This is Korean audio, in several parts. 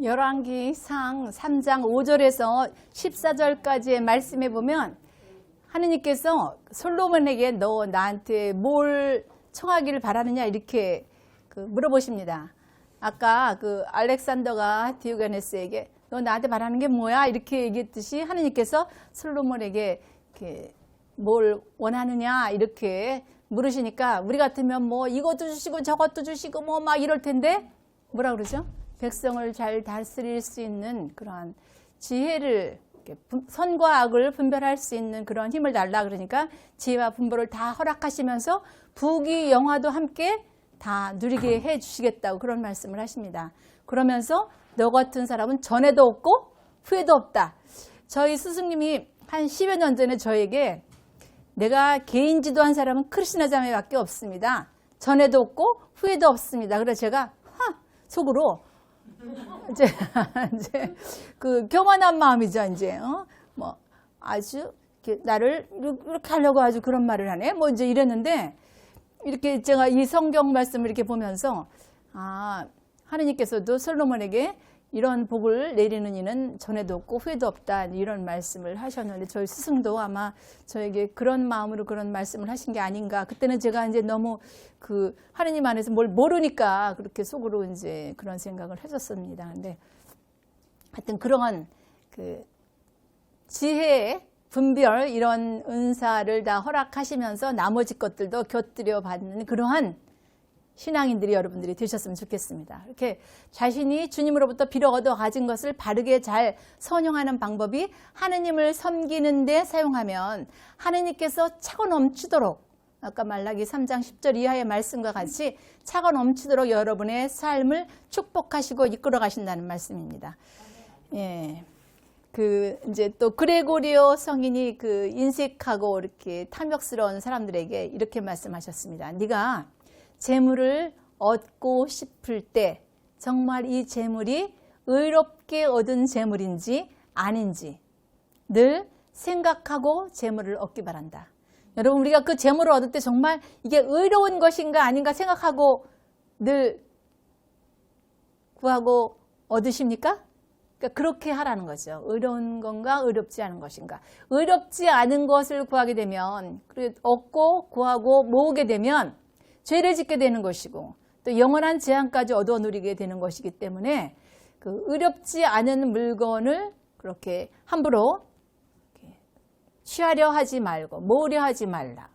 열왕기상 3장 5절에서 14절까지의 말씀에 보면 하느님께서 솔로몬에게 너 나한테 뭘 청하기를 바라느냐 이렇게 물어보십니다. 아까 알렉산더가 디오게네스에게 너 나한테 바라는 게 뭐야 이렇게 얘기했듯이 하느님께서 솔로몬에게 이렇게 뭘 원하느냐 이렇게 물으시니까 우리 같으면 뭐 이것도 주시고 저것도 주시고 뭐 막 이럴 텐데 뭐라 그러죠? 백성을 잘 다스릴 수 있는 그런 지혜를, 선과 악을 분별할 수 있는 그런 힘을 달라 그러니까 지혜와 분별을 다 허락하시면서 부귀 영화도 함께 다 누리게 해 주시겠다고 그런 말씀을 하십니다. 그러면서 너 같은 사람은 전에도 없고 후에도 없다. 저희 스승님이 한 10여 년 전에 저에게 내가 개인 지도한 사람은 크리스나 자매밖에 없습니다. 전에도 없고 후에도 없습니다. 그래서 제가 속으로 이제 교만한 마음이죠. 이제 뭐 아주 나를 이렇게 하려고 아주 그런 말을 하네. 뭐 이제 이랬는데 이렇게 제가 이 성경 말씀을 이렇게 보면서 하느님께서도 솔로몬에게 이런 복을 내리는 이는 전에도 없고 후에도 없다 이런 말씀을 하셨는데 저희 스승도 아마 저에게 그런 마음으로 그런 말씀을 하신 게 아닌가. 그때는 제가 이제 너무 하느님 안에서 뭘 모르니까 그렇게 속으로 이제 그런 생각을 했었습니다. 근데 하여튼 그러한 지혜, 분별 이런 은사를 다 허락하시면서 나머지 것들도 곁들여 받는 그러한 신앙인들이 여러분들이 되셨으면 좋겠습니다. 이렇게 자신이 주님으로부터 비록 얻어 가진 것을 바르게 잘 선용하는 방법이 하느님을 섬기는 데 사용하면 하느님께서 차고 넘치도록 아까 말라기 3장 10절 이하의 말씀과 같이 차고 넘치도록 여러분의 삶을 축복하시고 이끌어 가신다는 말씀입니다. 예. 이제 또 그레고리오 성인이 인색하고 이렇게 탐욕스러운 사람들에게 이렇게 말씀하셨습니다. 네가 재물을 얻고 싶을 때 정말 이 재물이 의롭게 얻은 재물인지 아닌지 늘 생각하고 재물을 얻기 바란다. 여러분 우리가 그 재물을 얻을 때 정말 이게 의로운 것인가 아닌가 생각하고 늘 구하고 얻으십니까? 그러니까 그렇게 하라는 거죠. 의로운 건가 의롭지 않은 것인가. 의롭지 않은 것을 구하게 되면 얻고 구하고 모으게 되면 죄를 짓게 되는 것이고 또 영원한 재앙까지 얻어 누리게 되는 것이기 때문에 의롭지 않은 물건을 그렇게 함부로 취하려 하지 말고 모으려 하지 말라.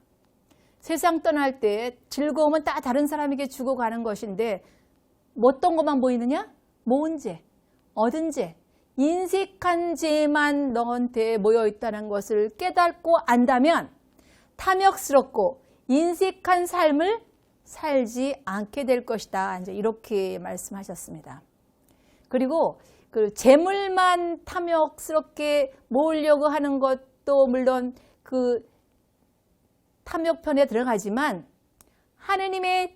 세상 떠날 때 즐거움은 다 다른 사람에게 주고 가는 것인데 어떤 것만 보이느냐? 모은 죄, 얻은 죄, 인색한 죄만 너한테 모여 있다는 것을 깨닫고 안다면 탐욕스럽고 인색한 삶을 살지 않게 될 것이다. 이제 이렇게 말씀하셨습니다. 그리고 재물만 탐욕스럽게 모으려고 하는 것도 물론 탐욕편에 들어가지만 하느님의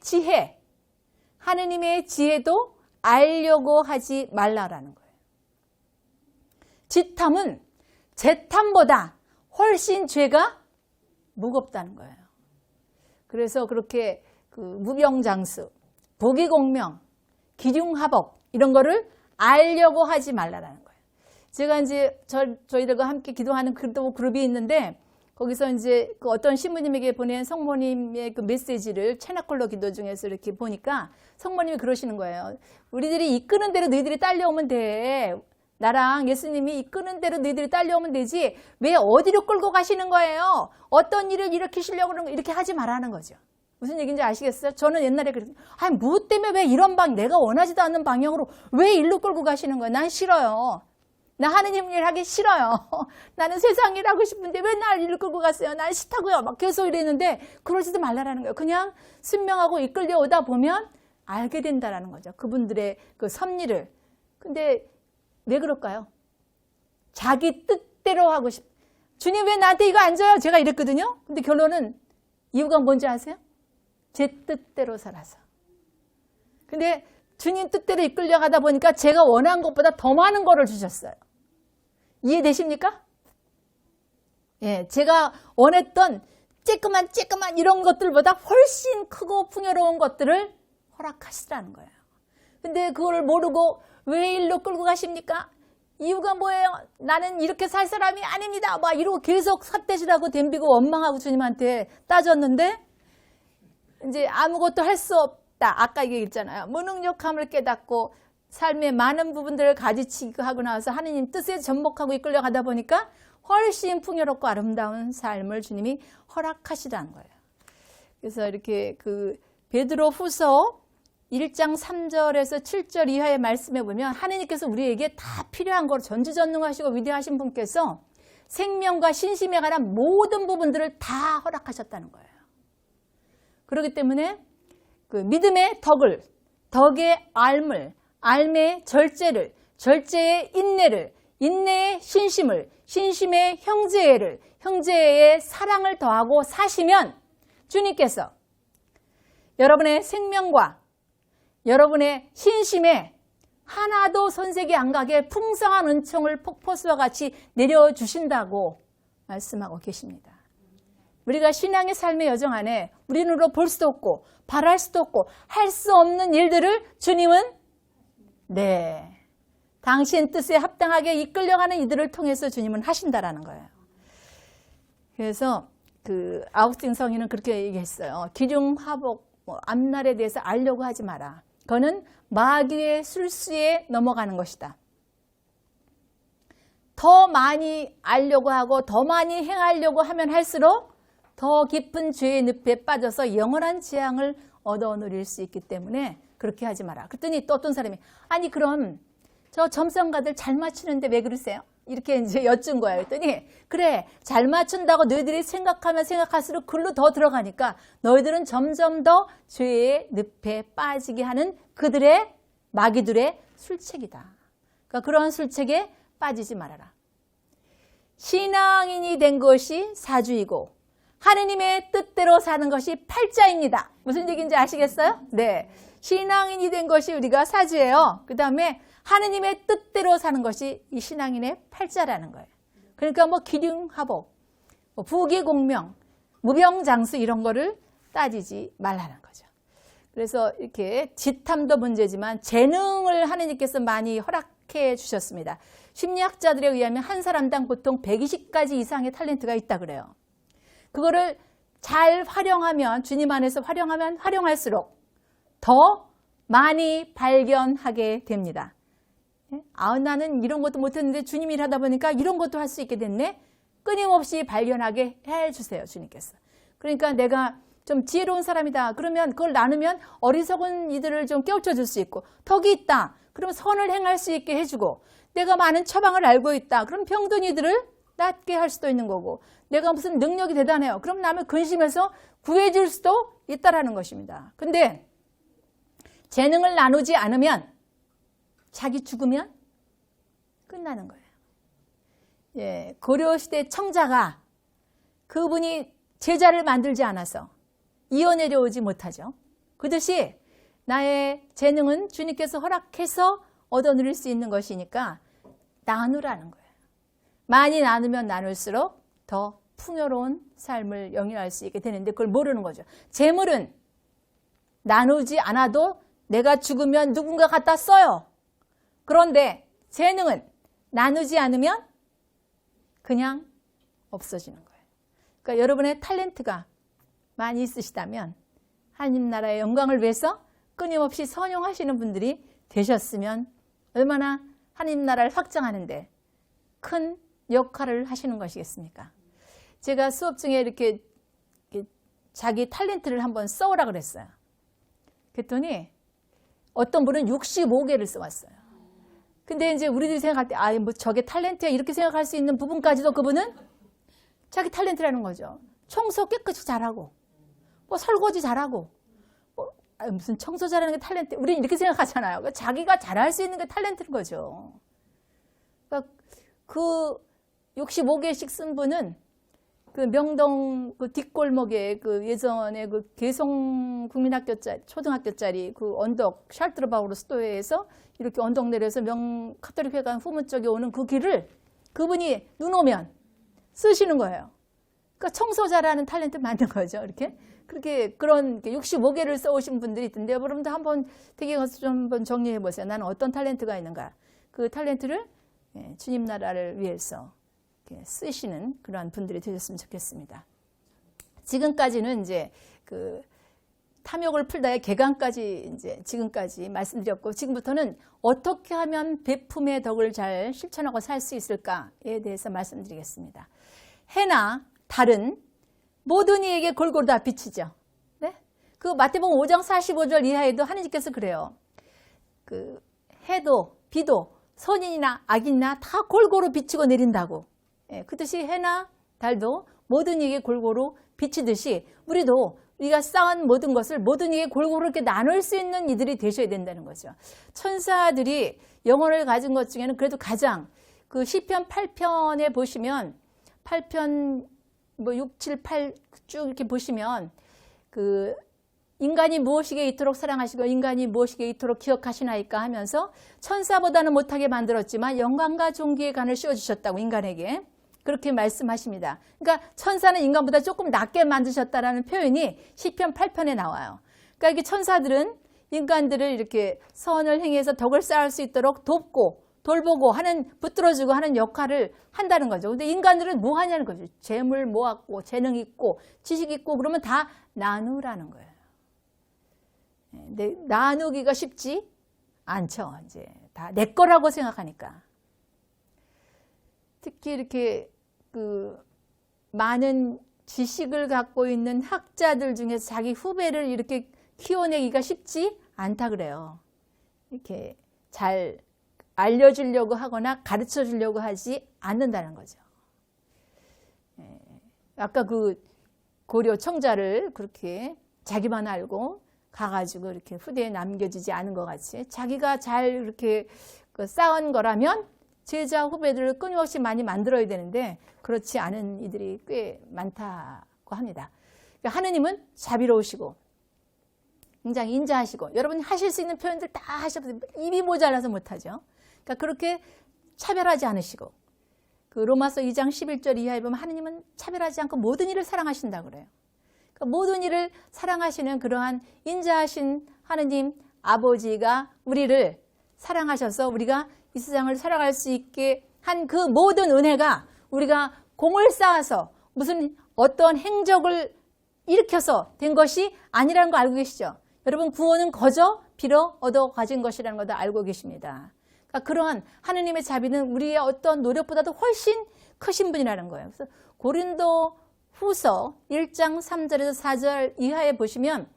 지혜도 알려고 하지 말라라는 거예요. 지탐은 재탐보다 훨씬 죄가 무겁다는 거예요. 그래서 그렇게 무병장수, 보기공명, 기중하복 이런 거를 알려고 하지 말라라는 거예요. 제가 이제 저희들과 함께 기도하는 그룹이 있는데 거기서 이제 어떤 신부님에게 보낸 성모님의 메시지를 채나콜로 기도 중에서 이렇게 보니까 성모님이 그러시는 거예요. 우리들이 이끄는 대로 너희들이 딸려오면 돼. 나랑 예수님이 이끄는 대로 너희들이 딸려오면 되지 왜 어디로 끌고 가시는 거예요? 어떤 일을 일으키시려고 그러는 거 이렇게 하지 말라는 거죠. 무슨 얘기인지 아시겠어요? 저는 옛날에 그랬어요. 뭐 때문에 왜 이런 내가 원하지도 않는 방향으로 왜 일로 끌고 가시는 거예요? 난 싫어요. 나 하느님 일 하기 싫어요. 나는 세상 일 하고 싶은데 왜 날 일로 끌고 갔어요? 난 싫다고요. 막 계속 이랬는데 그러지도 말라라는 거예요. 그냥 순명하고 이끌려 오다 보면 알게 된다라는 거죠. 그분들의 섭리를. 근데 왜 그럴까요? 자기 뜻대로 하고 주님 왜 나한테 이거 안 줘요? 제가 이랬거든요. 근데 결론은 이유가 뭔지 아세요? 제 뜻대로 살아서. 근데 주님 뜻대로 이끌려가다 보니까 제가 원한 것보다 더 많은 거를 주셨어요. 이해되십니까? 예, 제가 원했던 쬐끄만 이런 것들보다 훨씬 크고 풍요로운 것들을 허락하시라는 거예요. 근데 그걸 모르고 왜 일로 끌고 가십니까? 이유가 뭐예요? 나는 이렇게 살 사람이 아닙니다. 막 이러고 계속 삿대질하고 덤비고 원망하고 주님한테 따졌는데 이제 아무것도 할 수 없다. 아까 얘기했잖아요. 무능력함을 깨닫고 삶의 많은 부분들을 가지치고 하고 나서 하느님 뜻에 전복하고 이끌려가다 보니까 훨씬 풍요롭고 아름다운 삶을 주님이 허락하시다는 거예요. 그래서 이렇게 그 베드로 후서 1장 3절에서 7절 이하의 말씀에 보면 하느님께서 우리에게 다 필요한 걸 전지전능하시고 위대하신 분께서 생명과 신심에 관한 모든 부분들을 다 허락하셨다는 거예요. 그렇기 때문에 그 믿음의 덕을, 덕의 알물, 알매의 절제를, 절제의 인내를, 인내의 신심을, 신심의 형제애를, 형제의 사랑을 더하고 사시면 주님께서 여러분의 생명과 여러분의 신심에 하나도 손색이 안 가게 풍성한 은총을 폭포수와 같이 내려주신다고 말씀하고 계십니다. 우리가 신앙의 삶의 여정 안에 우리 눈으로 볼 수도 없고 바랄 수도 없고 할 수 없는 일들을 주님은 당신 뜻에 합당하게 이끌려가는 이들을 통해서 주님은 하신다라는 거예요. 그래서 그 아우구스틴 성인은 그렇게 얘기했어요. 기륭화복, 앞날에 대해서 알려고 하지 마라. 그거는 마귀의 술수에 넘어가는 것이다. 더 많이 알려고 하고 더 많이 행하려고 하면 할수록 더 깊은 죄의 늪에 빠져서 영원한 재앙을 얻어 누릴 수 있기 때문에 그렇게 하지 마라. 그랬더니 또 어떤 사람이 아니 그럼 저 점성가들 잘 맞추는데 왜 그러세요? 이렇게 이제 여쭌 거예요. 그랬더니 그래 잘 맞춘다고 너희들이 생각하면 생각할수록 글로 더 들어가니까 너희들은 점점 더 죄의 늪에 빠지게 하는 그들의 마귀들의 술책이다. 그러니까 그런 술책에 빠지지 말아라. 신앙인이 된 것이 사주이고 하느님의 뜻대로 사는 것이 팔자입니다. 무슨 얘기인지 아시겠어요? 네, 신앙인이 된 것이 우리가 사주예요. 그 다음에 하느님의 뜻대로 사는 것이 이 신앙인의 팔자라는 거예요. 그러니까 뭐 기륭화복, 부귀공명, 무병장수 이런 거를 따지지 말라는 거죠. 그래서 이렇게 지탐도 문제지만 재능을 하느님께서 많이 허락해 주셨습니다. 심리학자들에 의하면 한 사람당 보통 120가지 이상의 탤런트가 있다 그래요. 그거를 잘 활용하면 주님 안에서 활용하면 활용할수록 더 많이 발견하게 됩니다. 나는 이런 것도 못했는데 주님이 일하다 보니까 이런 것도 할 수 있게 됐네. 끊임없이 발견하게 해주세요, 주님께서. 그러니까 내가 좀 지혜로운 사람이다. 그러면 그걸 나누면 어리석은 이들을 좀 깨우쳐 줄 수 있고, 덕이 있다. 그러면 선을 행할 수 있게 해주고, 내가 많은 처방을 알고 있다. 그럼 병든 이들을 낫게 할 수도 있는 거고, 내가 무슨 능력이 대단해요. 그럼 남을 근심해서 구해줄 수도 있다라는 것입니다. 근데 재능을 나누지 않으면 자기 죽으면 끝나는 거예요. 예, 고려시대 청자가 그분이 제자를 만들지 않아서 이어내려 오지 못하죠. 그듯이 나의 재능은 주님께서 허락해서 얻어 누릴 수 있는 것이니까 나누라는 거예요. 많이 나누면 나눌수록 더 풍요로운 삶을 영위할 수 있게 되는데 그걸 모르는 거죠. 재물은 나누지 않아도 내가 죽으면 누군가 갖다 써요. 그런데 재능은 나누지 않으면 그냥 없어지는 거예요. 그러니까 여러분의 탤런트가 많이 있으시다면 하나님 나라의 영광을 위해서 끊임없이 선용하시는 분들이 되셨으면 얼마나 하나님 나라를 확장하는데 큰 역할을 하시는 것이겠습니까? 제가 수업 중에 이렇게 자기 탤런트를 한번 써오라 그랬어요. 그랬더니 어떤 분은 65개를 써왔어요. 근데 이제 우리들이 생각할 때, 뭐 저게 탤런트야 이렇게 생각할 수 있는 부분까지도 그분은 자기 탤런트라는 거죠. 청소 깨끗이 잘하고, 뭐 설거지 잘하고, 무슨 청소 잘하는 게 탤런트, 우리는 이렇게 생각하잖아요. 그러니까 자기가 잘할 수 있는 게 탤런트인 거죠. 그러니까 그 65개씩 쓴 분은 그 명동 그 뒷골목에 그 예전에 그 개성 국민학교짜리, 초등학교짜리 그 언덕 샬트르바우르 수도회에서 이렇게 언덕 내려서 명 카톨릭회관 후문 쪽에 오는 그 길을 그분이 눈 오면 쓰시는 거예요. 그러니까 청소 잘하는 탤런트 만든 거죠. 이렇게. 그렇게 그런 65개를 써오신 분들이 있던데 여러분도 한번 되게 가서 좀 한번 정리해 보세요. 나는 어떤 탤런트가 있는가. 그 탤런트를 주님 나라를 위해서 쓰시는 그러한 분들이 되셨으면 좋겠습니다. 지금까지는 이제 그 탐욕을 풀다의 개강까지 이제 지금까지 말씀드렸고, 지금부터는 어떻게 하면 베품의 덕을 잘 실천하고 살 수 있을까에 대해서 말씀드리겠습니다. 해나 달은 모든 이에게 골고루 다 비치죠. 네? 그 마태복음 5장 45절 이하에도 하느님께서 그래요. 그 해도 비도 선인이나 악인이나 다 골고루 비치고 내린다고. 그 뜻이 해나 달도 모든 이에게 골고루 비치듯이 우리가 쌓은 모든 것을 모든 이에게 골고루 이렇게 나눌 수 있는 이들이 되셔야 된다는 거죠. 천사들이 영혼을 가진 것 중에는 그래도 가장 그 시편 8편에 보시면 8편 6, 7, 8 쭉 이렇게 보시면 그 인간이 무엇이게 이토록 사랑하시고 인간이 무엇이게 이토록 기억하시나이까 하면서 천사보다는 못하게 만들었지만 영광과 존귀의 간을 씌워주셨다고 인간에게 그렇게 말씀하십니다. 그러니까 천사는 인간보다 조금 낮게 만드셨다라는 표현이 시편 8편에 나와요. 그러니까 이게 천사들은 인간들을 이렇게 선을 행해서 덕을 쌓을 수 있도록 돕고 돌보고 하는, 붙들어주고 하는 역할을 한다는 거죠. 근데 인간들은 뭐 하냐는 거죠. 재물 모았고 재능 있고 지식 있고 그러면 다 나누라는 거예요. 근데 나누기가 쉽지 않죠. 이제 다 내 거라고 생각하니까. 특히 이렇게 그 많은 지식을 갖고 있는 학자들 중에서 자기 후배를 이렇게 키워내기가 쉽지 않다 그래요. 이렇게 잘 알려주려고 하거나 가르쳐 주려고 하지 않는다는 거죠. 아까 그 고려 청자를 그렇게 자기만 알고 가가지고 이렇게 후대에 남겨지지 않은 것 같이 자기가 잘 이렇게 쌓은 거라면 제자 후배들을 끊임없이 많이 만들어야 되는데 그렇지 않은 이들이 꽤 많다고 합니다. 그러니까 하느님은 자비로우시고 굉장히 인자하시고 여러분이 하실 수 있는 표현들 다 하셔도 입이 모자라서 못하죠. 그러니까 그렇게 차별하지 않으시고 그 로마서 2장 11절 이하에 보면 하느님은 차별하지 않고 모든 일을 사랑하신다고 그래요. 그러니까 모든 일을 사랑하시는 그러한 인자하신 하느님 아버지가 우리를 사랑하셔서 우리가 이 세상을 살아갈 수 있게 한 그 모든 은혜가 우리가 공을 쌓아서 무슨 어떤 행적을 일으켜서 된 것이 아니라는 거 알고 계시죠? 여러분 구원은 거저 빌어 얻어 가진 것이라는 것도 알고 계십니다. 그러니까 그러한 하느님의 자비는 우리의 어떤 노력보다도 훨씬 크신 분이라는 거예요. 그래서 고린도 후서 1장 3절에서 4절 이하에 보시면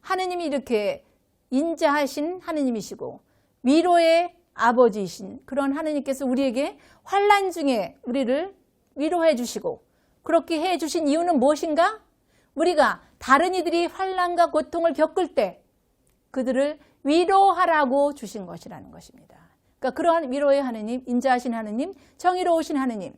하느님이 이렇게 인자하신 하느님이시고 위로의 아버지이신 그런 하느님께서 우리에게 환난 중에 우리를 위로해 주시고 그렇게 해 주신 이유는 무엇인가? 우리가 다른 이들이 환난과 고통을 겪을 때 그들을 위로하라고 주신 것이라는 것입니다. 그러니까 그러한 위로의 하느님, 인자하신 하느님, 정의로우신 하느님,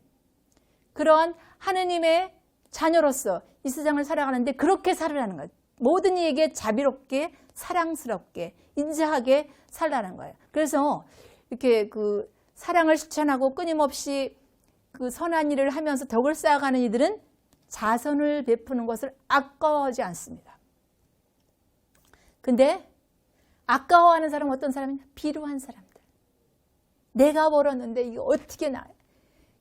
그러한 하느님의 자녀로서 이 세상을 살아가는데 그렇게 살으라는 거예요. 모든 이에게 자비롭게, 사랑스럽게, 인자하게 살라는 거예요. 그래서 이렇게 그 사랑을 실천하고 끊임없이 그 선한 일을 하면서 덕을 쌓아가는 이들은 자선을 베푸는 것을 아까워하지 않습니다. 근데 아까워하는 사람은 어떤 사람이냐? 비루한 사람들. 내가 벌었는데 이게 어떻게 나요?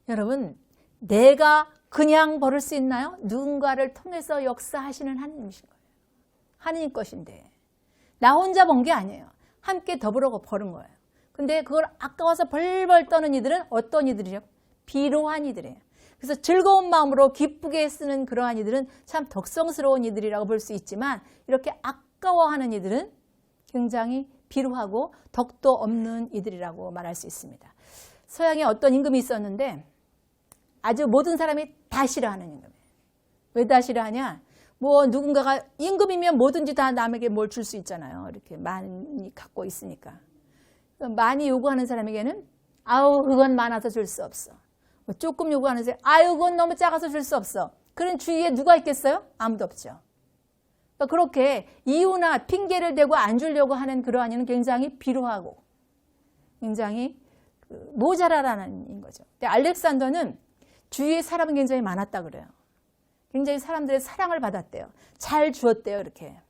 여러분, 내가 그냥 벌을 수 있나요? 누군가를 통해서 역사하시는 하느님이신 거예요. 하느님 것인데 나 혼자 번 게 아니에요. 함께 더불어 버는 거예요. 근데 그걸 아까워서 벌벌 떠는 이들은 어떤 이들이죠? 비루한 이들이에요. 그래서 즐거운 마음으로 기쁘게 쓰는 그러한 이들은 참 덕성스러운 이들이라고 볼 수 있지만 이렇게 아까워하는 이들은 굉장히 비루하고 덕도 없는 이들이라고 말할 수 있습니다. 서양에 어떤 임금이 있었는데 아주 모든 사람이 다 싫어하는 임금이에요. 왜 다 싫어하냐? 뭐 누군가가 임금이면 뭐든지 다 남에게 뭘 줄 수 있잖아요. 이렇게 많이 갖고 있으니까. 많이 요구하는 사람에게는 아우 그건 많아서 줄 수 없어. 조금 요구하는 사람 아유 그건 너무 작아서 줄 수 없어. 그런 주위에 누가 있겠어요? 아무도 없죠. 그렇게 이유나 핑계를 대고 안 주려고 하는 그러한 이는 굉장히 비루하고 굉장히 모자라라는 거죠. 근데 알렉산더는 주위에 사람이 굉장히 많았다 그래요. 굉장히 사람들의 사랑을 받았대요. 잘 주었대요. 이렇게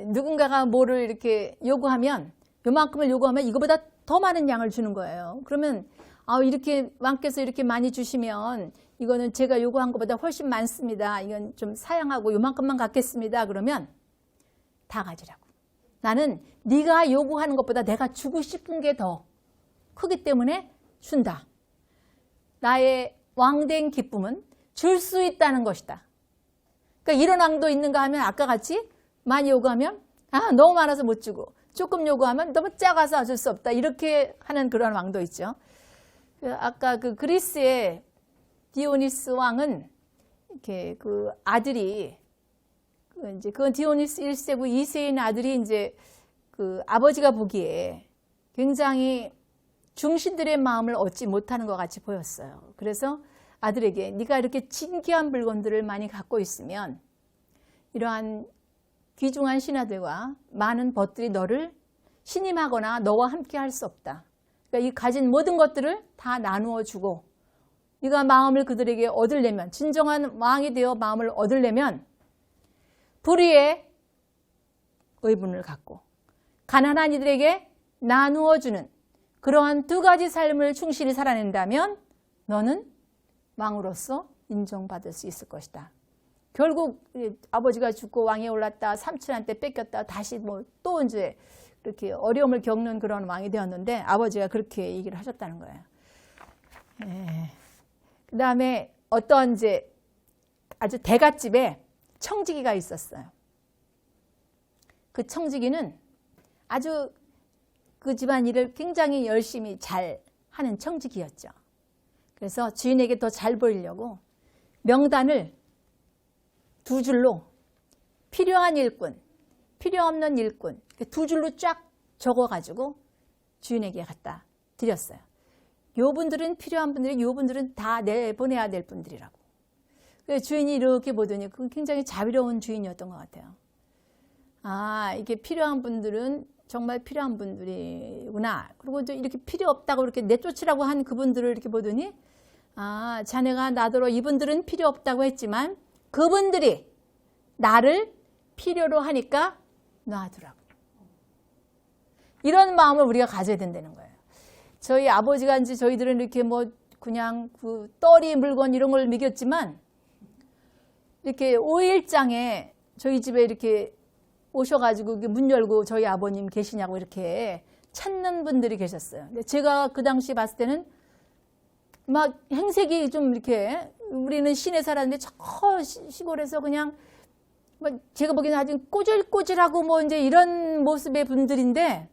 누군가가 뭐를 이렇게 요구하면, 요만큼을 요구하면 이거보다 더 많은 양을 주는 거예요. 그러면 이렇게 왕께서 이렇게 많이 주시면 이거는 제가 요구한 것보다 훨씬 많습니다. 이건 좀 사양하고 요만큼만 갖겠습니다. 그러면 다 가지라고. 나는 네가 요구하는 것보다 내가 주고 싶은 게 더 크기 때문에 준다. 나의 왕된 기쁨은 줄 수 있다는 것이다. 그러니까 이런 왕도 있는가 하면 아까 같이 많이 요구하면 너무 많아서 못 주고, 조금 요구하면 너무 작아서 줄 수 없다. 이렇게 하는 그런 왕도 있죠. 아까 그 그리스의 디오니스 왕은 이렇게 그 아들이 그건 디오니스 1세고 2세인 아들이 이제 그 아버지가 보기에 굉장히 중신들의 마음을 얻지 못하는 것 같이 보였어요. 그래서 아들에게 네가 이렇게 진귀한 물건들을 많이 갖고 있으면 이러한 귀중한 신하들과 많은 벗들이 너를 신임하거나 너와 함께 할 수 없다. 그러니까 이 가진 모든 것들을 다 나누어 주고, 네가 마음을 그들에게 얻으려면, 진정한 왕이 되어 마음을 얻으려면 불의의 의분을 갖고 가난한 이들에게 나누어 주는 그러한 두 가지 삶을 충실히 살아낸다면 너는 왕으로서 인정받을 수 있을 것이다. 결국 아버지가 죽고 왕에 올랐다, 삼촌한테 뺏겼다, 다시 뭐 또 이제 이렇게 어려움을 겪는 그런 왕이 되었는데 아버지가 그렇게 얘기를 하셨다는 거예요. 그 다음에 어떤 이제 아주 대갓집에 청지기가 있었어요. 그 청지기는 아주 그 집안 일을 굉장히 열심히 잘 하는 청지기였죠. 그래서 주인에게 더 잘 보이려고 명단을 두 줄로 필요한 일꾼, 필요 없는 일꾼 두 줄로 쫙 적어가지고 주인에게 갖다 드렸어요. 요 분들은 필요한 분들이, 요 분들은 다 내보내야 될 분들이라고. 그래서 주인이 이렇게 보더니 그건 굉장히 자비로운 주인이었던 것 같아요. 이게 필요한 분들은 정말 필요한 분들이구나. 그리고 이렇게 필요 없다고 이렇게 내쫓으라고 한 그분들을 이렇게 보더니 자네가 나더러 이분들은 필요 없다고 했지만 그분들이 나를 필요로 하니까 놔두라고. 이런 마음을 우리가 가져야 된다는 거예요. 저희 아버지가 이제 저희들은 이렇게 뭐 그냥 그 떨이 물건 이런 걸 먹였지만 이렇게 5일장에 저희 집에 이렇게 오셔가지고 문 열고 저희 아버님 계시냐고 이렇게 찾는 분들이 계셨어요. 근데 제가 그 당시 봤을 때는 막 행색이 좀 이렇게, 우리는 시내 살았는데 저 시골에서 그냥 제가 보기에는 아주 꼬질꼬질하고 뭐 이제 이런 모습의 분들인데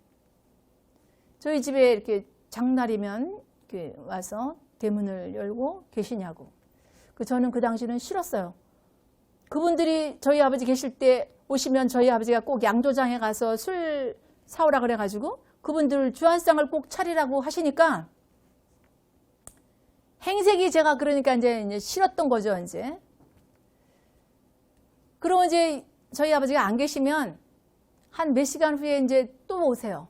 저희 집에 이렇게 장날이면 이렇게 와서 대문을 열고 계시냐고. 저는 그 당시는 싫었어요. 그분들이 저희 아버지 계실 때 오시면 저희 아버지가 꼭 양조장에 가서 술 사오라 그래가지고 그분들 주한상을 꼭 차리라고 하시니까 행색이 제가 그러니까 이제 싫었던 거죠, 이제. 그러고 이제 저희 아버지가 안 계시면 한 몇 시간 후에 이제 또 오세요.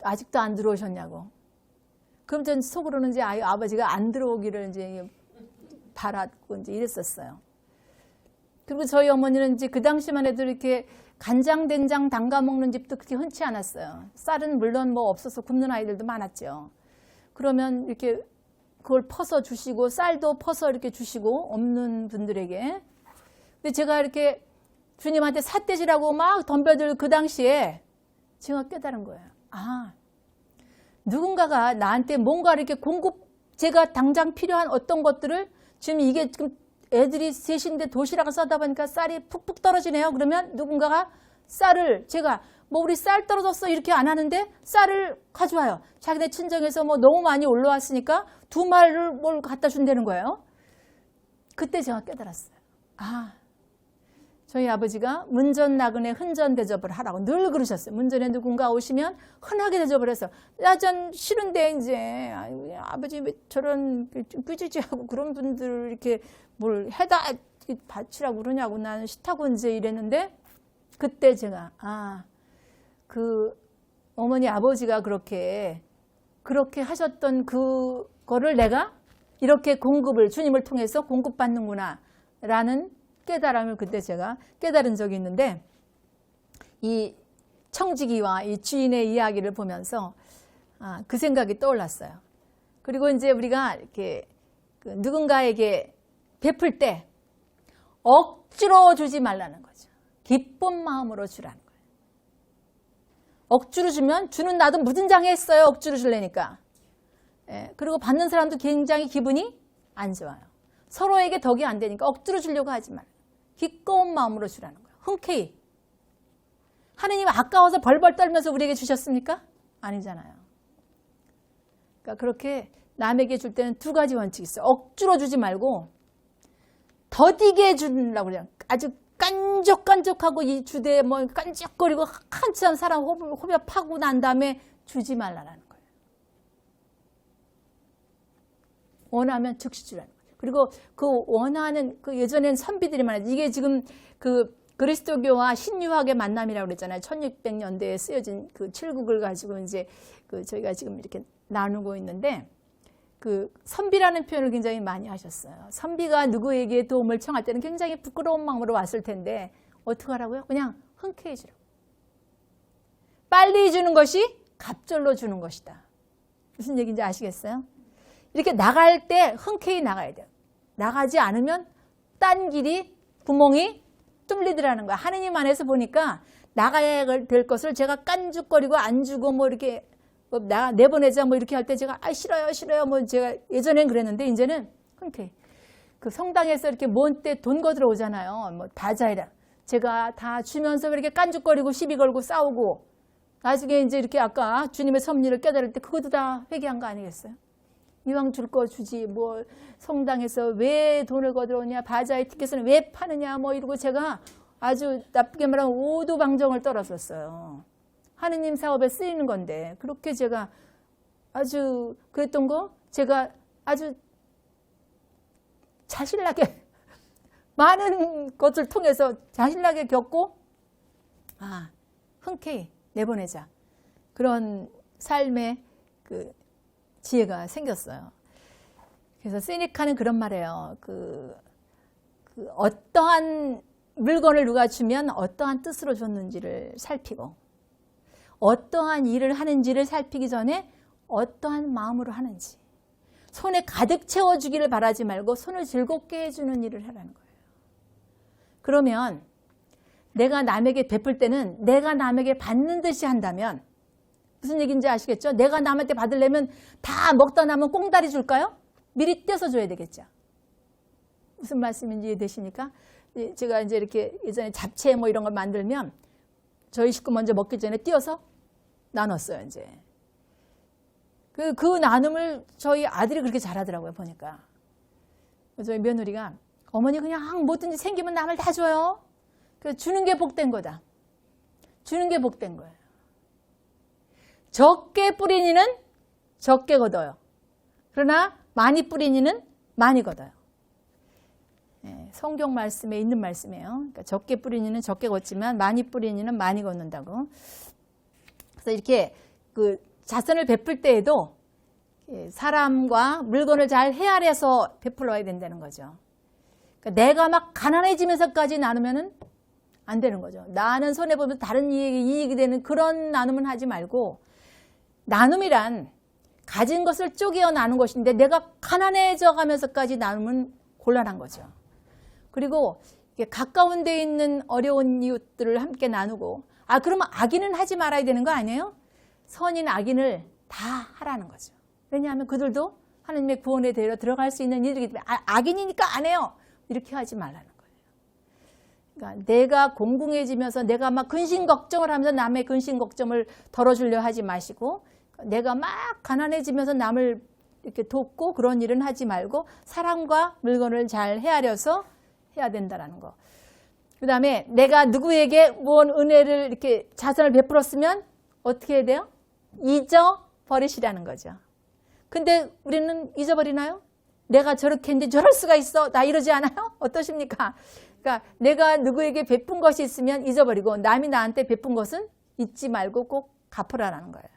아직도 안 들어오셨냐고. 그럼 전 속으로는 이제 아버지가 안 들어오기를 이제 바랐고 이제 이랬었어요. 그리고 저희 어머니는 이제 그 당시만 해도 이렇게 간장, 된장 담가 먹는 집도 그렇게 흔치 않았어요. 쌀은 물론 뭐 없어서 굶는 아이들도 많았죠. 그러면 이렇게 그걸 퍼서 주시고 쌀도 퍼서 이렇게 주시고 없는 분들에게. 근데 제가 이렇게 주님한테 삿대질하고 막 덤벼들 그 당시에 제가 깨달은 거예요. 누군가가 나한테 뭔가 이렇게 제가 당장 필요한 어떤 것들을 지금 이게 지금 애들이 셋인데 도시락을 싸다 보니까 쌀이 푹푹 떨어지네요. 그러면 누군가가 쌀을 제가 우리 쌀 떨어졌어 이렇게 안 하는데 쌀을 가져와요. 자기네 친정에서 너무 많이 올라왔으니까 2말을 뭘 갖다 준다는 거예요. 그때 제가 깨달았어요. 저희 아버지가 문전 나그네 흔전 대접을 하라고 늘 그러셨어요. 문전에 누군가 오시면 흔하게 대접을 해서 전 싫은데 이제 아버지 왜 저런 꾸지지하고 그런 분들 이렇게 뭘 해다 바치라고 그러냐고 나는 싫다고 이제 이랬는데 그때 제가 그 어머니 아버지가 그렇게 하셨던 그거를 내가 이렇게 공급을 주님을 통해서 공급받는구나 라는 깨달음을 그때 제가 깨달은 적이 있는데, 이 청지기와 이 주인의 이야기를 보면서 그 생각이 떠올랐어요. 그리고 이제 우리가 이렇게 누군가에게 베풀 때 억지로 주지 말라는 거죠. 기쁜 마음으로 주라는 거예요. 억지로 주면 주는 나도 무진장했어요. 억지로 주려니까. 그리고 받는 사람도 굉장히 기분이 안 좋아요. 서로에게 덕이 안 되니까 억지로 주려고 하지 말아요. 기꺼운 마음으로 주라는 거예요. 흔쾌히. 하느님 아까워서 벌벌 떨면서 우리에게 주셨습니까? 아니잖아요. 그러니까 그렇게 남에게 줄 때는 두 가지 원칙이 있어요. 억지로 주지 말고 더디게 주려고 그래요. 아주 깐족깐족하고 이 주대에 뭐 깐족거리고 한참 사람 호흡하고 난 다음에 주지 말라는 거예요. 원하면 즉시 주라는 거예요. 그리고 그 원하는 그 예전엔 선비들이 말하죠. 이게 지금 그 그리스도교와 신유학의 만남이라고 그랬잖아요. 1600년대에 쓰여진 그 칠국을 가지고 이제 그 저희가 지금 이렇게 나누고 있는데, 그 선비라는 표현을 굉장히 많이 하셨어요. 선비가 누구에게 도움을 청할 때는 굉장히 부끄러운 마음으로 왔을 텐데 어떻게 하라고요? 그냥 흔쾌히 주라고. 빨리 주는 것이 갑절로 주는 것이다. 무슨 얘기인지 아시겠어요? 이렇게 나갈 때 흔쾌히 나가야 돼요. 나가지 않으면 딴 길이 구멍이 뚫리더라는 거야. 하느님 안에서 보니까 나가야 될 것을 제가 깐죽거리고 안 주고 뭐 이렇게 내보내자 뭐 이렇게 할 때 제가 싫어요 뭐 제가 예전엔 그랬는데 이제는 흔쾌히 그 성당에서 이렇게 먼 때 돈 거들어 오잖아요. 뭐 바자이라 제가 다 주면서 이렇게 깐죽거리고 시비 걸고 싸우고 나중에 이제 이렇게 아까 주님의 섭리를 깨달을 때 그것도 다 회개한 거 아니겠어요? 이왕 줄 거 주지 뭐 성당에서 왜 돈을 거들어오냐, 바자의 티켓은 왜 파느냐 뭐 이러고 제가 아주 나쁘게 말하면 오두방정을 떨었었어요. 하느님 사업에 쓰이는 건데 그렇게 제가 아주 그랬던 거 제가 아주 자신나게 많은 것을 통해서 자신나게 겪고 흔쾌히 내보내자 그런 삶의 그 지혜가 생겼어요. 그래서 세네카는 그런 말이에요. 어떠한 물건을 누가 주면 어떠한 뜻으로 줬는지를 살피고 어떠한 일을 하는지를 살피기 전에 어떠한 마음으로 하는지 손에 가득 채워주기를 바라지 말고 손을 즐겁게 해주는 일을 하라는 거예요. 그러면 내가 남에게 베풀 때는 내가 남에게 받는 듯이 한다면 무슨 얘기인지 아시겠죠? 내가 남한테 받으려면 다 먹다 남은 꽁다리 줄까요? 미리 떼서 줘야 되겠죠. 무슨 말씀인지 이해되시니까? 제가 이제 이렇게 예전에 잡채 뭐 이런 걸 만들면 저희 식구 먼저 먹기 전에 띄어서 나눴어요, 이제. 그 나눔을 저희 아들이 그렇게 잘하더라고요, 보니까. 저희 며느리가 어머니 그냥 뭐든지 생기면 남을 다 줘요. 그래서 주는 게 복된 거다. 주는 게 복된 거예요. 적게 뿌린 이는 적게 거둬요. 그러나 많이 뿌린 이는 많이 거둬요. 성경 말씀에 있는 말씀이에요. 그러니까 적게 뿌린 이는 적게 걷지만 많이 뿌린 이는 많이 걷는다고. 그래서 이렇게 그 자선을 베풀 때에도 사람과 물건을 잘 헤아려서 베풀어야 된다는 거죠. 그러니까 내가 막 가난해지면서까지 나누면은 안 되는 거죠. 나는 손해보면서 다른 이익이 되는 그런 나눔은 하지 말고 나눔이란 가진 것을 쪼개어 나눈 것인데 내가 가난해져 가면서까지 나누면 곤란한 거죠. 그리고 가까운 데 있는 어려운 이웃들을 함께 나누고 그러면 악인은 하지 말아야 되는 거 아니에요? 선인 악인을 다 하라는 거죠. 왜냐하면 그들도 하나님의 구원에 대하여 들어갈 수 있는 일이기 때문에 악인이니까 안 해요. 이렇게 하지 말라는 거예요. 그러니까 내가 공공해지면서 내가 막 근심 걱정을 하면서 남의 근심 걱정을 덜어주려 하지 마시고 내가 막 가난해지면서 남을 이렇게 돕고 그런 일은 하지 말고 사람과 물건을 잘 헤아려서 해야 된다는 거. 그 다음에 내가 누구에게 무언 은혜를 이렇게 자선을 베풀었으면 어떻게 해야 돼요? 잊어버리시라는 거죠. 근데 우리는 잊어버리나요? 내가 저렇게 했는데 저럴 수가 있어. 나 이러지 않아요? 어떠십니까? 그러니까 내가 누구에게 베푼 것이 있으면 잊어버리고 남이 나한테 베푼 것은 잊지 말고 꼭 갚으라는 거예요.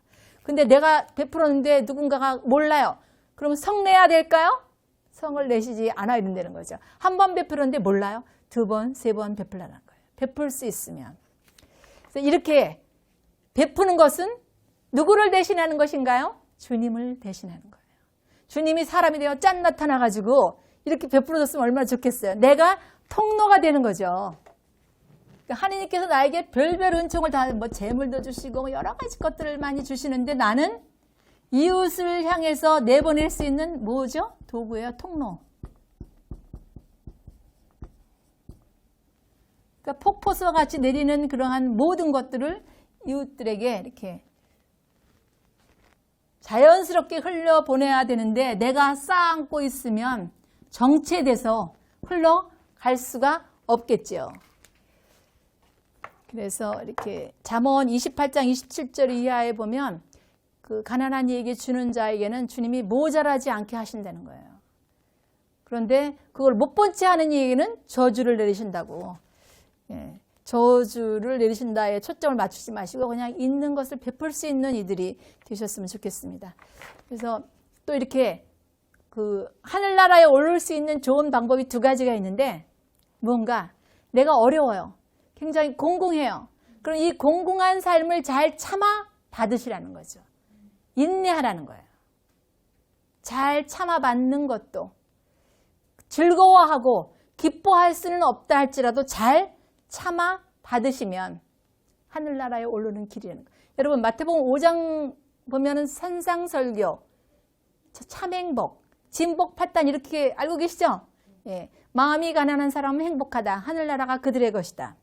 근데 내가 베풀었는데 누군가가 몰라요. 그러면 성내야 될까요? 성을 내시지 않아야 된다는 거죠. 한 번 베풀었는데 몰라요? 두 번, 세 번 베풀라는 거예요. 베풀 수 있으면. 그래서 이렇게 베푸는 것은 누구를 대신하는 것인가요? 주님을 대신하는 거예요. 주님이 사람이 되어 짠 나타나가지고 이렇게 베풀어줬으면 얼마나 좋겠어요. 내가 통로가 되는 거죠. 하느님께서 나에게 별별 은총을 다 뭐 재물도 주시고 여러 가지 것들을 많이 주시는데 나는 이웃을 향해서 내보낼 수 있는 뭐죠? 도구예요. 통로. 그러니까 폭포수와 같이 내리는 그러한 모든 것들을 이웃들에게 이렇게 자연스럽게 흘려보내야 되는데 내가 쌓아안고 있으면 정체돼서 흘러갈 수가 없겠죠. 그래서 이렇게 잠언 28장 27절 이하에 보면 그 가난한 이에게 주는 자에게는 주님이 모자라지 않게 하신다는 거예요. 그런데 그걸 못 본 채 하는 이에게는 저주를 내리신다고. 예, 저주를 내리신다에 초점을 맞추지 마시고 그냥 있는 것을 베풀 수 있는 이들이 되셨으면 좋겠습니다. 그래서 또 이렇게 그 하늘나라에 오를 수 있는 좋은 방법이 두 가지가 있는데 뭔가 내가 어려워요. 굉장히 공공해요. 그럼 이 공공한 삶을 잘 참아 받으시라는 거죠. 인내하라는 거예요. 잘 참아 받는 것도 즐거워하고 기뻐할 수는 없다 할지라도 잘 참아 받으시면 하늘나라에 오르는 길이라는 거예요. 여러분 마태복음 5장 보면은 산상설교, 참행복, 진복8단 이렇게 알고 계시죠? 예, 마음이 가난한 사람은 행복하다. 하늘나라가 그들의 것이다.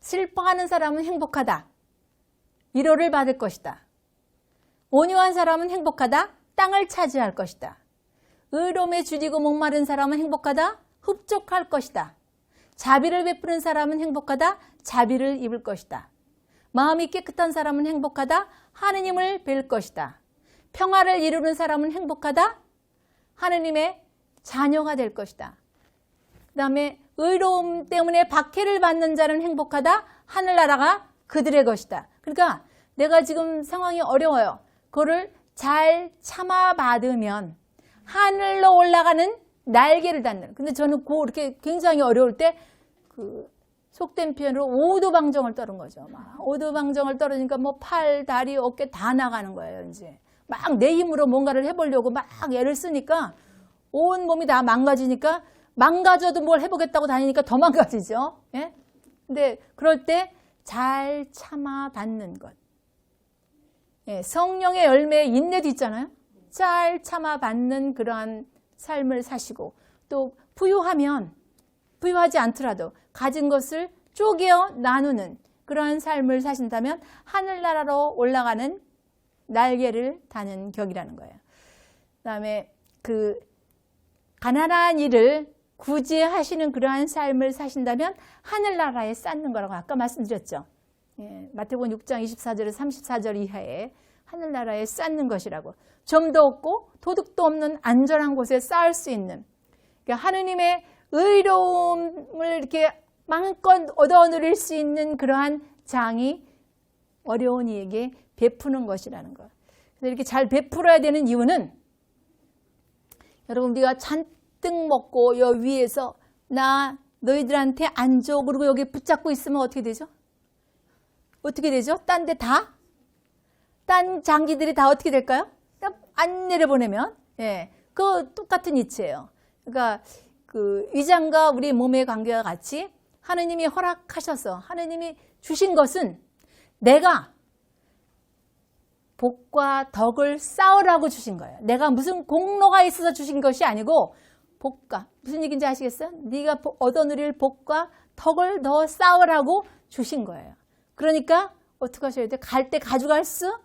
슬퍼하는 사람은 행복하다. 위로를 받을 것이다. 온유한 사람은 행복하다. 땅을 차지할 것이다. 의로움에 주지고 목마른 사람은 행복하다. 흡족할 것이다. 자비를 베푸는 사람은 행복하다. 자비를 입을 것이다. 마음이 깨끗한 사람은 행복하다. 하느님을 뵐 것이다. 평화를 이루는 사람은 행복하다. 하느님의 자녀가 될 것이다. 그 다음에 의로움 때문에 박해를 받는 자는 행복하다. 하늘나라가 그들의 것이다. 그러니까 내가 지금 상황이 어려워요. 그거를 잘 참아받으면 하늘로 올라가는 날개를 닿는. 근데 저는 그렇게 굉장히 어려울 때 그 속된 표현으로 오도방정을 떨은 거죠. 막 오도방정을 떨으니까 뭐 팔, 다리, 어깨 다 나가는 거예요. 이제 막 내 힘으로 뭔가를 해보려고 막 애를 쓰니까 온 몸이 다 망가지니까 망가져도 뭘 해보겠다고 다니니까 더 망가지죠. 예? 근데 그럴 때 잘 참아받는 것. 예, 성령의 열매의 인내도 있잖아요. 잘 참아받는 그러한 삶을 사시고 또 부유하지 않더라도 가진 것을 쪼개어 나누는 그러한 삶을 사신다면 하늘나라로 올라가는 날개를 다는 격이라는 거예요. 그 다음에 그 가난한 이를 구제하시는 그러한 삶을 사신다면 하늘나라에 쌓는 거라고 아까 말씀드렸죠. 예, 마태복음 6장 24절에서 34절 이하에 하늘나라에 쌓는 것이라고. 점도 없고 도둑도 없는 안전한 곳에 쌓을 수 있는, 그러니까 하느님의 의로움을 이렇게 마음껏 얻어 누릴 수 있는 그러한 장이 어려운 이에게 베푸는 것이라는 것. 그래서 이렇게 잘 베풀어야 되는 이유는 여러분 우리가 잔뜩 먹고 여 위에서 나 너희들한테 안 줘. 그리고 여기 붙잡고 있으면 어떻게 되죠? 어떻게 되죠? 딴 데 다? 딴 장기들이 다 어떻게 될까요? 그냥 안 내려보내면. 예. 그 똑같은 이치예요. 그러니까 그 위장과 우리 몸의 관계와 같이 하느님이 허락하셔서 하느님이 주신 것은 내가 복과 덕을 쌓으라고 주신 거예요. 내가 무슨 공로가 있어서 주신 것이 아니고 복과, 무슨 얘기인지 아시겠어요? 네가 얻어 누릴 복과 덕을 더 쌓으라고 주신 거예요. 그러니까 어떻게 하셔야 돼요? 갈 때 가져갈 수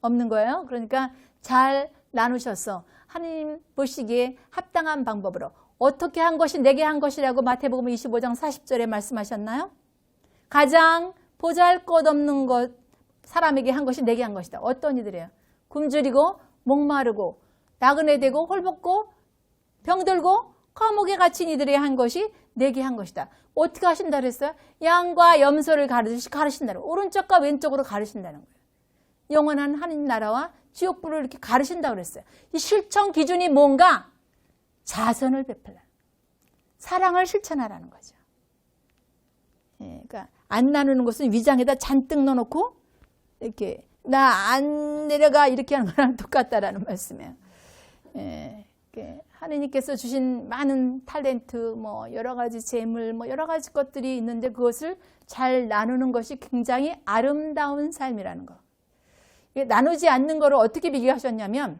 없는 거예요. 그러니까 잘 나누셔서 하느님 보시기에 합당한 방법으로 어떻게 한 것이 내게 한 것이라고 마태복음 25장 40절에 말씀하셨나요? 가장 보잘것없는 것 사람에게 한 것이 내게 한 것이다. 어떤 이들이에요? 굶주리고 목마르고 나그네 되고 홀벗고 병들고 감옥에 갇힌 이들에게 한 것이 내게 한 것이다. 어떻게 하신다 그랬어요? 양과 염소를 가르듯이 가르신다는 거예요. 오른쪽과 왼쪽으로 가르신다는 거예요. 영원한 하느님 나라와 지옥불을 이렇게 가르신다고 그랬어요. 이 실천 기준이 뭔가? 자선을 베풀라. 사랑을 실천하라는 거죠. 예, 그러니까 안 나누는 것은 위장에다 잔뜩 넣어놓고 이렇게 나 안 내려가 이렇게 하는 거랑 똑같다라는 말씀이에요. 예, 하느님께서 주신 많은 탤런트, 뭐 여러 가지 재물, 뭐 여러 가지 것들이 있는데 그것을 잘 나누는 것이 굉장히 아름다운 삶이라는 거. 나누지 않는 거를 어떻게 비교하셨냐면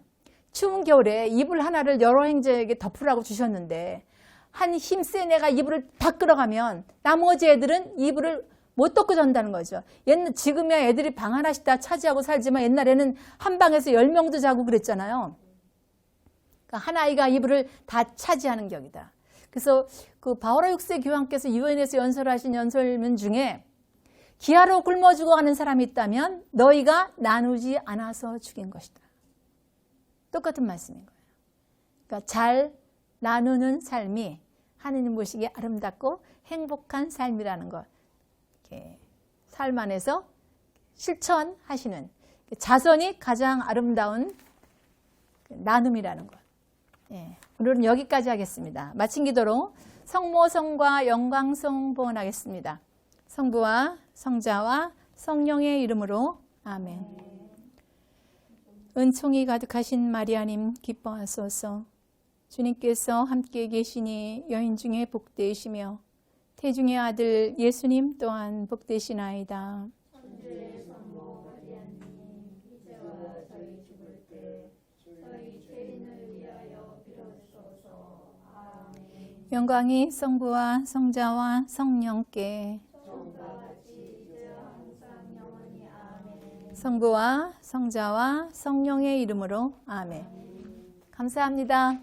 추운 겨울에 이불 하나를 여러 행제에게 덮으라고 주셨는데 한 힘센 애가 이불을 다 끌어가면 나머지 애들은 이불을 못 덮고 잔다는 거죠. 지금이야 애들이 방 하나씩 다 차지하고 살지만 옛날에는 한 방에서 10명도 자고 그랬잖아요. 그러니까 한 아이가 이불을 다 차지하는 격이다. 그래서 그 바오라 6세 교황께서 유엔에서 연설하신 연설문 중에 기아로 굶어 죽어가는 사람이 있다면 너희가 나누지 않아서 죽인 것이다. 똑같은 말씀인 거예요. 그러니까 잘 나누는 삶이 하느님 보시기에 아름답고 행복한 삶이라는 것. 이렇게 삶 안에서 실천하시는 자선이 가장 아름다운 나눔이라는 것. 예, 오늘은 여기까지 하겠습니다. 마친 기도로 성모 성과 영광 성봉헌하겠습니다. 성부와 성자와 성령의 이름으로 아멘. 은총이 가득하신 마리아님 기뻐하소서. 주님께서 함께 계시니 여인 중에 복되시며 태중의 아들 예수님 또한 복되시나이다. 영광이 성부와 성자와 성령께 성부와 성자와 성령의 이름으로 아멘. 감사합니다.